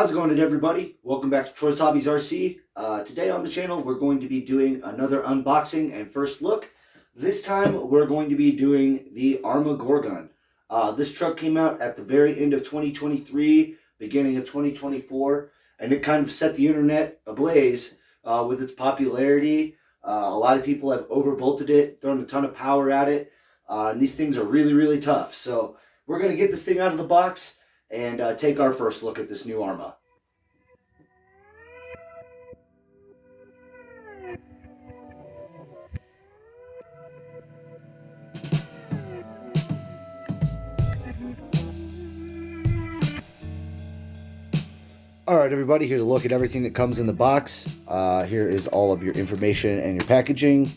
How's it going, everybody? Welcome back to Troy's Hobbies RC. Today on the channel, we're going to be doing another unboxing and first look. This time, we're going to be doing the Arrma Gorgon. This truck came out at the very end of 2023, beginning of 2024, and it kind of set the internet ablaze with its popularity. A lot of people have overvolted it, thrown a ton of power at it, and these things are really, really tough. So we're going to get this thing out of the box and take our first look at this new Arrma. Alright everybody, here's a look at everything that comes in the box. Here is all of your information and your packaging,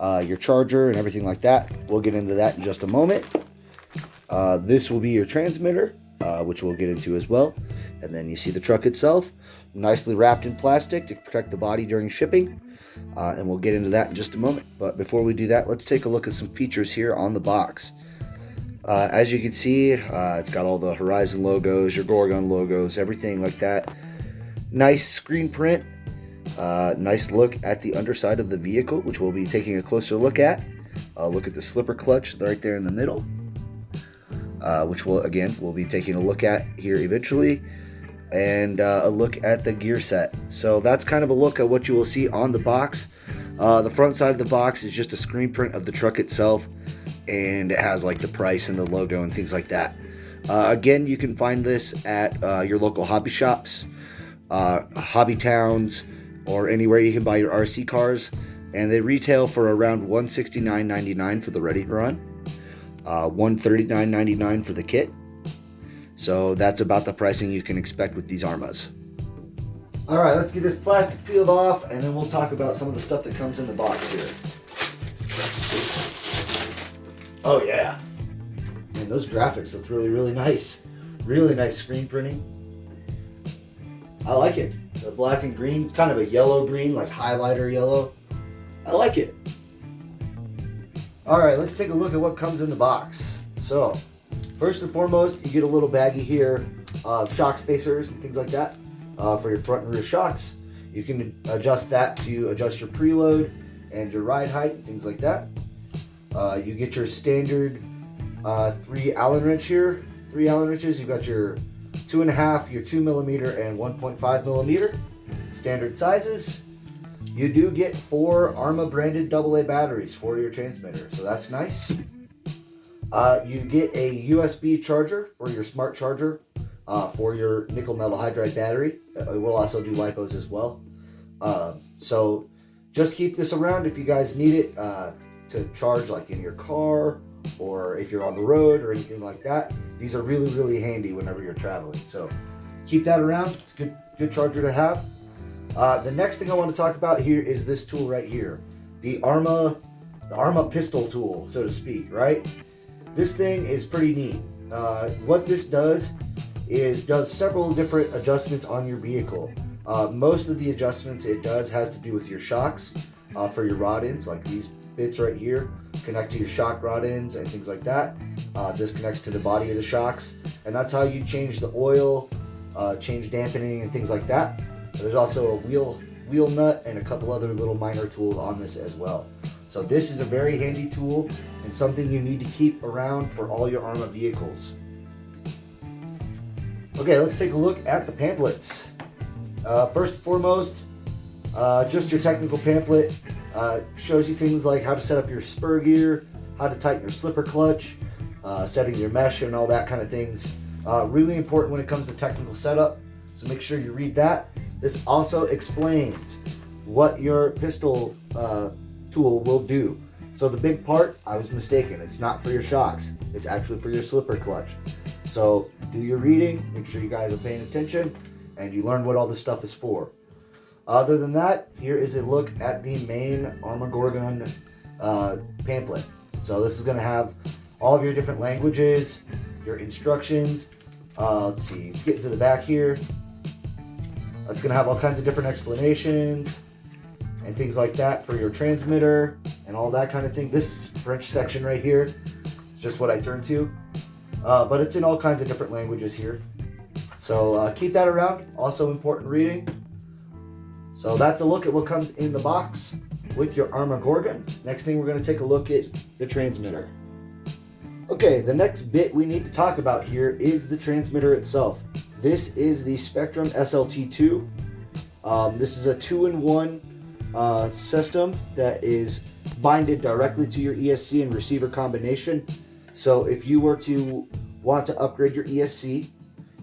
your charger and everything like that. We'll get into that in just a moment. This will be your transmitter, which we'll get into as well. And then you see the truck itself, nicely wrapped in plastic to protect the body during shipping. And we'll get into that in just a moment. But before we do that, let's take a look at some features here on the box. As you can see, it's got all the Horizon logos, your Gorgon logos, everything like that. Nice screen print. Nice look at the underside of the vehicle, which we'll be taking a closer look at. Look at the slipper clutch right there in the middle, which we'll be taking a look at here eventually. And a look at the gear set. So that's kind of a look at what you will see on the box. The front side of the box is just a screen print of the truck itself, and it has like the price and the logo and things like that. Again, you can find this at your local hobby shops, hobby towns, or anywhere you can buy your RC cars, and they retail for around $169.99 for the ready to run, $139.99 for the kit. So that's about the pricing you can expect with these Arrmas. Alright, let's get this plastic peeled off, and then we'll talk about some of the stuff that comes in the box here. Oh yeah. And those graphics look really, really nice. Really nice screen printing. I like it. The black and green, it's kind of a yellow green, like highlighter yellow. I like it. Alright, let's take a look at what comes in the box. So, first and foremost, you get a little baggie here of shock spacers and things like that for your front and rear shocks. You can adjust that to adjust your preload and your ride height and things like that. You get your standard 3 Allen wrench here. 3 Allen wrenches. You've got your 2.5, your 2mm, and 1.5mm standard sizes. You do get 4 Arrma branded AA batteries for your transmitter, so that's nice. You get a USB charger for your smart charger for your nickel metal hydride battery. It will also do LiPos as well. So just keep this around if you guys need it to charge, like in your car or if you're on the road or anything like that. These are really, really handy whenever you're traveling. So keep that around. It's a good charger to have. The next thing I want to talk about here is this tool right here, the Arrma pistol tool, so to speak. Right. This thing is pretty neat. What this does several different adjustments on your vehicle. Most of the adjustments it does has to do with your shocks for your rod ends, like these bits right here connect to your shock rod ends and things like that. This connects to the body of the shocks, and that's how you change the oil, change dampening and things like that. There's also a wheel nut and a couple other little minor tools on this as well. So this is a very handy tool and something you need to keep around for all your Arrma vehicles. Okay, let's take a look at the pamphlets. First and foremost, just your technical pamphlet. Shows you things like how to set up your spur gear, how to tighten your slipper clutch, setting your mesh and all that kind of things. Really important when it comes to technical setup, so make sure you read that. This also explains what your pistol tool will do. So the big part, I was mistaken, it's not for your shocks, it's actually for your slipper clutch. So do your reading, make sure you guys are paying attention, and you learn what all this stuff is for. Other than that, here is a look at the main Arrma Gorgon pamphlet. So this is going to have all of your different languages, your instructions. Let's see, let's get into the back here. It's going to have all kinds of different explanations and things like that for your transmitter and all that kind of thing. This French section right here is just what I turned to. But it's in all kinds of different languages here. So keep that around. Also important reading. So that's a look at what comes in the box with your Arrma Gorgon. Next thing we're going to take a look at the transmitter. Okay, the next bit we need to talk about here is the transmitter itself. This is the Spectrum SLT2. This is a 2-in-1 system that is binded directly to your ESC and receiver combination. So if you were to want to upgrade your ESC,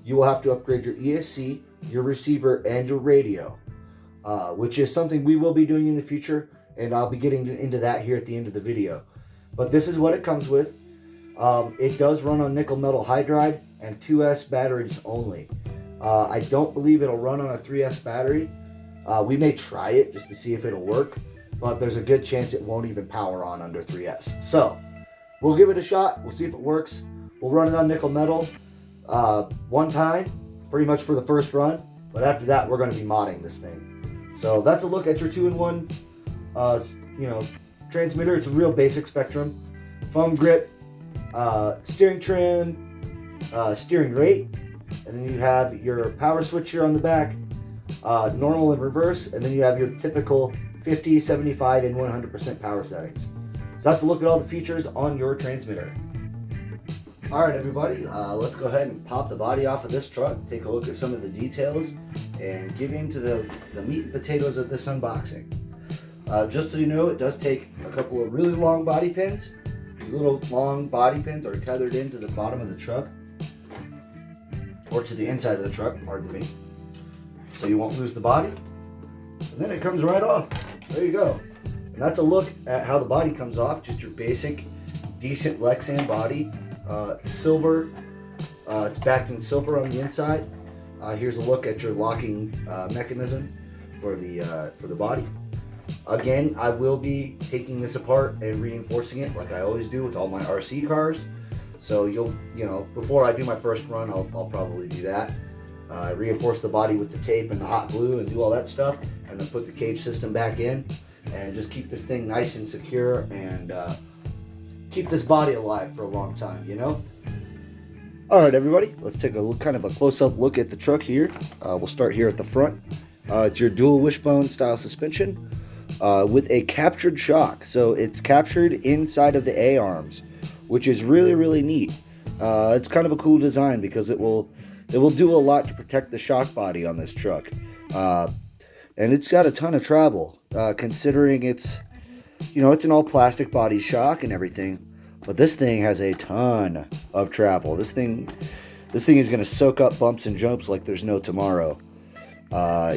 you will have to upgrade your ESC, your receiver, and your radio, which is something we will be doing in the future, and I'll be getting into that here at the end of the video. But this is what it comes with. It does run on nickel metal hydride and 2S batteries only. I don't believe it'll run on a 3S battery. We may try it just to see if it'll work, but there's a good chance it won't even power on under 3S. So we'll give it a shot. We'll see if it works. We'll run it on nickel metal one time, pretty much for the first run, but after that we're going to be modding this thing. So that's a look at your 2-in-1 transmitter. It's a real basic Spectrum. Foam grip, steering trim, steering rate, and then you have your power switch here on the back, normal and reverse, and then you have your typical 50, 75, and 100% power settings. So that's a look at all the features on your transmitter. Alright everybody, let's go ahead and pop the body off of this truck, take a look at some of the details, and get into the meat and potatoes of this unboxing. Just so you know, it does take a couple of really long body pins. These little long body pins are tethered into the bottom of the truck, or to the inside of the truck, pardon me, so you won't lose the body. And then it comes right off. There you go. And that's a look at how the body comes off. Just your basic, decent Lexan body. Silver. It's backed in silver on the inside. Here's a look at your locking mechanism for the body. Again, I will be taking this apart and reinforcing it like I always do with all my RC cars. So before I do my first run, I'll probably do that. Reinforce the body with the tape and the hot glue and do all that stuff, and then put the cage system back in and just keep this thing nice and secure and keep this body alive for a long time, All right, everybody, let's take a kind of a close-up look at the truck here. We'll start here at the front. It's your dual wishbone style suspension with a captured shock. So it's captured inside of the A-arms, which is really, really neat. It's kind of a cool design because it will do a lot to protect the shock body on this truck. And it's got a ton of travel, considering it's an all plastic body shock and everything, but this thing has a ton of travel. This thing is going to soak up bumps and jumps like there's no tomorrow.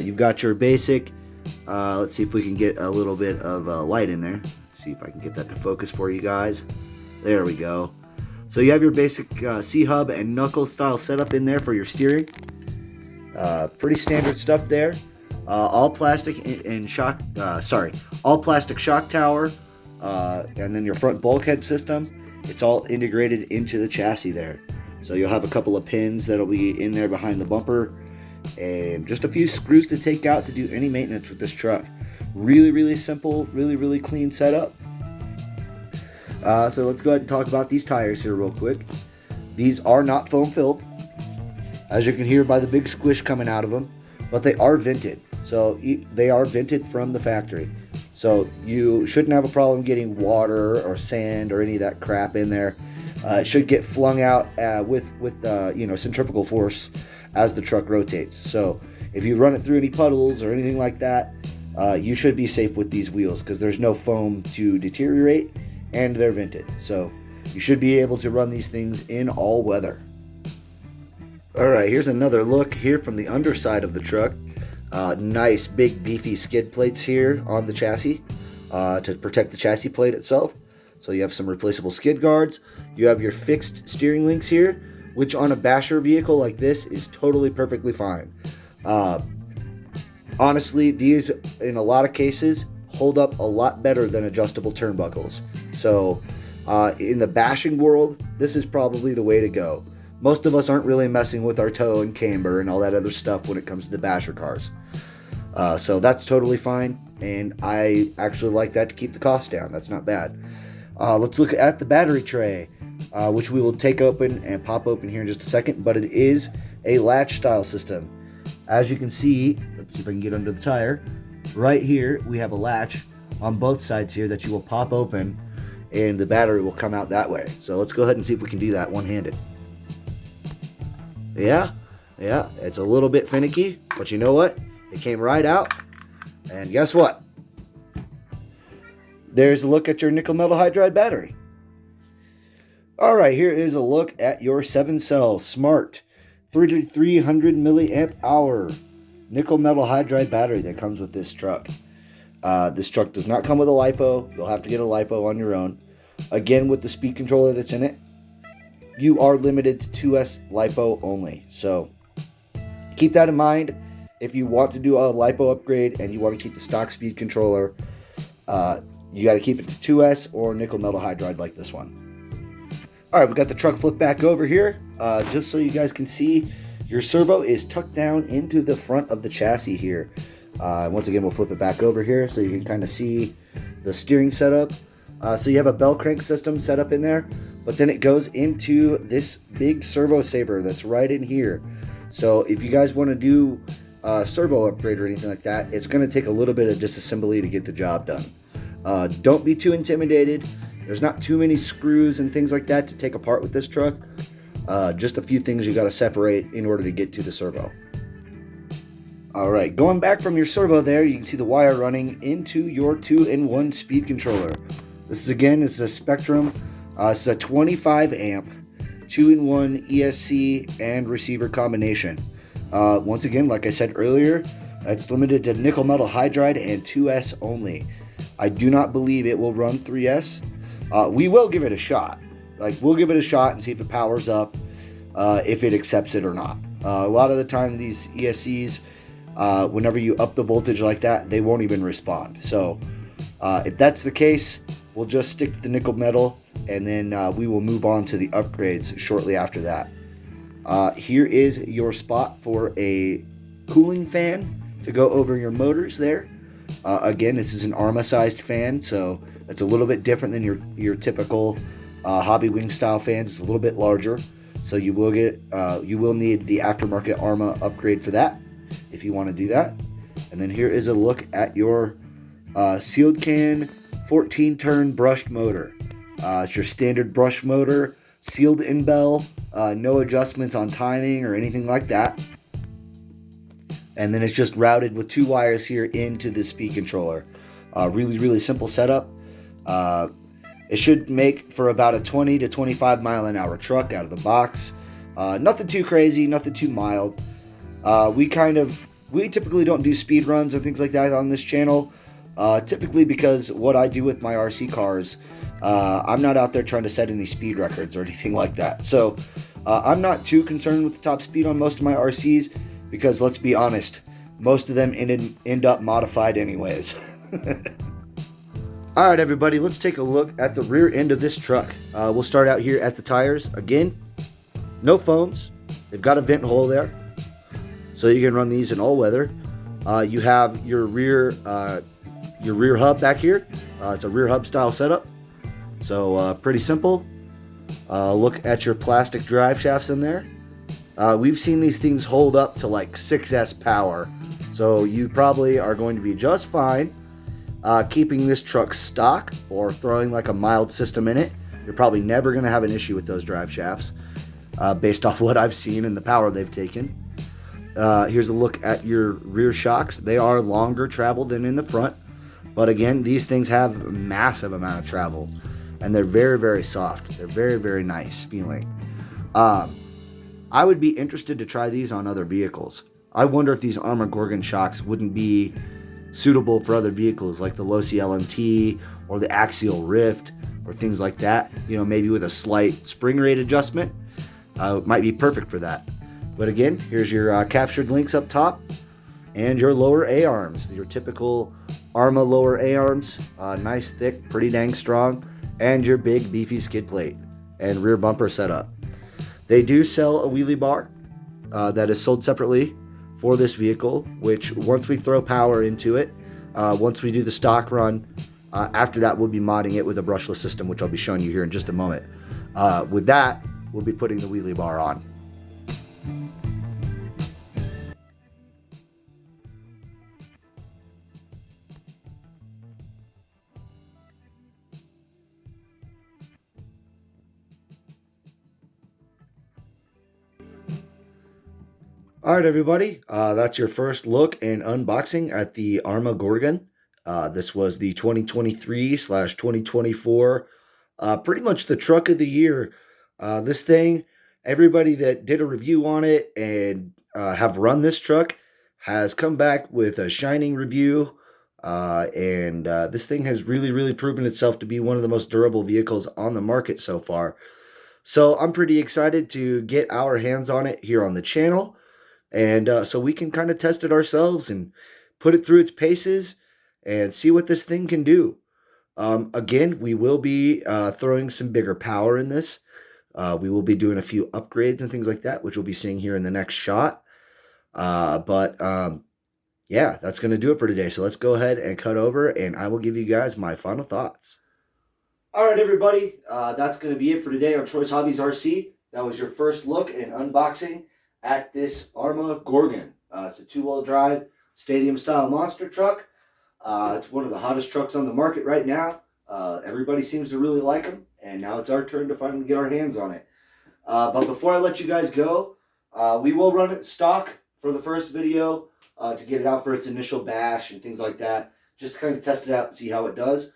You've got your basic, let's see if we can get a little bit of light in there. Let's see if I can get that to focus for you guys. There we go. So you have your basic C-hub and knuckle style setup in there for your steering. Pretty standard stuff there. All plastic and shock, all plastic shock tower, and then your front bulkhead system. It's all integrated into the chassis there. So you'll have a couple of pins that'll be in there behind the bumper, and just a few screws to take out to do any maintenance with this truck. Really, really simple, really, really clean setup. So let's go ahead and talk about these tires here real quick. These are not foam filled, as you can hear by the big squish coming out of them, but they are vented. So they are vented from the factory. So you shouldn't have a problem getting water or sand or any of that crap in there. It should get flung out with centrifugal force as the truck rotates. So if you run it through any puddles or anything like that, you should be safe with these wheels because there's no foam to deteriorate and they're vented. So you should be able to run these things in all weather. Alright, here's another look here from the underside of the truck. Nice big beefy skid plates here on the chassis to protect the chassis plate itself. So you have some replaceable skid guards. You have your fixed steering links here, which on a basher vehicle like this is totally perfectly fine. Honestly, these in a lot of cases hold up a lot better than adjustable turnbuckles. So in the bashing world, this is probably the way to go. Most of us aren't really messing with our toe and camber and all that other stuff when it comes to the basher cars. So that's totally fine, and I actually like that to keep the cost down. That's not bad. Let's look at the battery tray, which we will take open and pop open here in just a second, but it is a latch style system. As you can see, let's see if I can get under the tire. Right here, we have a latch on both sides here that you will pop open and the battery will come out that way. So let's go ahead and see if we can do that one-handed. Yeah, it's a little bit finicky, but you know what? It came right out, and guess what? There's a look at your nickel metal hydride battery. All right, here is a look at your 7-cell smart 3300 milliamp hour nickel metal hydride battery that comes with this truck. This truck does not come with a LiPo. You'll have to get a LiPo on your own. Again, with the speed controller that's in it, you are limited to 2S LiPo only. So keep that in mind. If you want to do a LiPo upgrade and you want to keep the stock speed controller, you got to keep it to 2S or nickel metal hydride like this one. All right, we got the truck flipped back over here. Just so you guys can see, your servo is tucked down into the front of the chassis here. Once again, we'll flip it back over here so you can kind of see the steering setup. So you have a bell crank system set up in there, but then it goes into this big servo saver that's right in here. So if you guys want to do a servo upgrade or anything like that, it's going to take a little bit of disassembly to get the job done. Don't be too intimidated. There's not too many screws and things like that to take apart with this truck. Just a few things you got to separate in order to get to the servo. All right, going back from your servo there, you can see the wire running into your 2-in-1 speed controller. This is a Spectrum. It's a 25 amp 2-in-1 ESC and receiver combination. Once again, like I said earlier, it's limited to nickel metal hydride and 2S only. I do not believe it will run 3S. We will give it a shot. We'll give it a shot and see if it powers up, if it accepts it or not. A lot of the time, these ESCs, whenever you up the voltage like that, they won't even respond. So if that's the case, we'll just stick to the nickel metal, and then we will move on to the upgrades shortly after that. Here is your spot for a cooling fan to go over your motors there. Again, this is an Arrma sized fan, so it's a little bit different than your typical hobby wing style fans. It's a little bit larger, so you will need the aftermarket Arrma upgrade for that if you want to do that. And then here is a look at your sealed can 14 turn brushed motor. It's your standard brush motor, sealed in bell, no adjustments on timing or anything like that. And then it's just routed with 2 wires here into the speed controller. Really simple setup. It should make for about a 20 to 25 mile an hour truck out of the box. Nothing too crazy, nothing too mild. We typically don't do speed runs and things like that on this channel. Typically because what I do with my RC cars, I'm not out there trying to set any speed records or anything like that. So I'm not too concerned with the top speed on most of my RCs, because let's be honest, most of them end up modified anyways. All right, everybody, let's take a look at the rear end of this truck. We'll start out here at the tires. Again, no foams. They've got a vent hole there, so you can run these in all weather. You have your rear hub back here. It's a rear hub style setup, so pretty simple. Look at your plastic drive shafts in there. We've seen these things hold up to like 6S power, so you probably are going to be just fine keeping this truck stock or throwing like a mild system in it. You're probably never going to have an issue with those drive shafts based off what I've seen and the power they've taken. Here's a look at your rear shocks. They are longer travel than in the front, but again, these things have a massive amount of travel, and they're very soft. They're very nice feeling. I would be interested to try these on other vehicles. I wonder if these Arrma Gorgon shocks wouldn't be suitable for other vehicles like the Losi LMT or the Axial Rift or things like that. You know, maybe with a slight spring rate adjustment, it might be perfect for that. But again, here's your captured links up top and your lower A-arms, your typical Arrma lower A-arms, nice, thick, pretty dang strong, and your big beefy skid plate and rear bumper setup. They do sell a wheelie bar that is sold separately for this vehicle, which once we throw power into it, once we do the stock run, after that we'll be modding it with a brushless system, which I'll be showing you here in just a moment. With that, we'll be putting the wheelie bar on. All right, everybody. That's your first look and unboxing at the Arrma Gorgon. This was the 2023/2024, pretty much the truck of the year. This thing, everybody that did a review on it and have run this truck has come back with a shining review. And this thing has really proven itself to be one of the most durable vehicles on the market so far. So I'm pretty excited to get our hands on it here on the channel. And so we can kind of test it ourselves and put it through its paces and see what this thing can do. Again, we will be throwing some bigger power in this. We will be doing a few upgrades and things like that, which we'll be seeing here in the next shot. Yeah, that's going to do it for today. So let's go ahead and cut over, and I will give you guys my final thoughts. All right, everybody. That's going to be it for today on Troy's Hobbies RC. That was your first look and unboxing at this Arrma Gorgon. It's a two-wheel drive stadium-style monster truck. It's one of the hottest trucks on the market right now. Everybody seems to really like them, and now it's our turn to finally get our hands on it. But before I let you guys go, we will run it stock for the first video to get it out for its initial bash and things like that, just to kind of test it out and see how it does.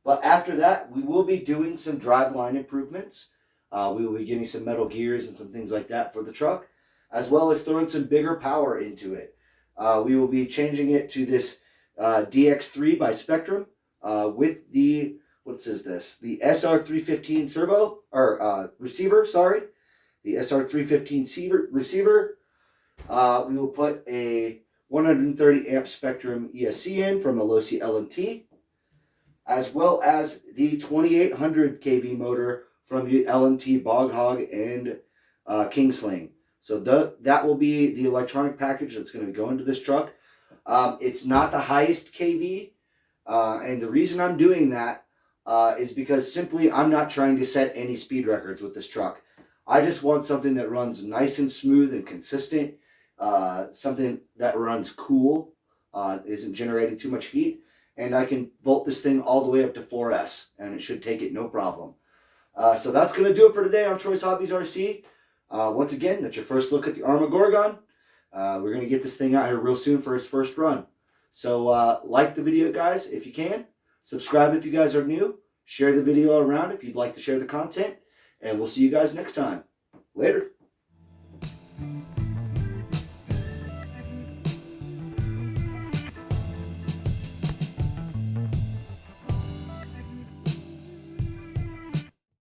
But after that, we will be doing some driveline improvements. We will be getting some metal gears and some things like that for the truck, as well as throwing some bigger power into it. We will be changing it to this DX3 by Spectrum with the, the SR315 servo, or receiver, sorry. The SR315 receiver. We will put a 130 amp Spectrum ESC in from a Losi LMT, as well as the 2800 kV motor from the LMT Bog Hog and Kingsling. So that will be the electronic package that's going to go into this truck. It's not the highest kV, and the reason I'm doing that is because simply I'm not trying to set any speed records with this truck. I just want something that runs nice and smooth and consistent, something that runs cool, isn't generating too much heat, and I can volt this thing all the way up to 4S, and it should take it no problem. So that's going to do it for today on Troy's Hobbies RC. Once again, that's your first look at the Arrma Gorgon. We're going to get this thing out here real soon for its first run. So like the video, guys, if you can. Subscribe if you guys are new. Share the video around if you'd like to share the content. And we'll see you guys next time. Later.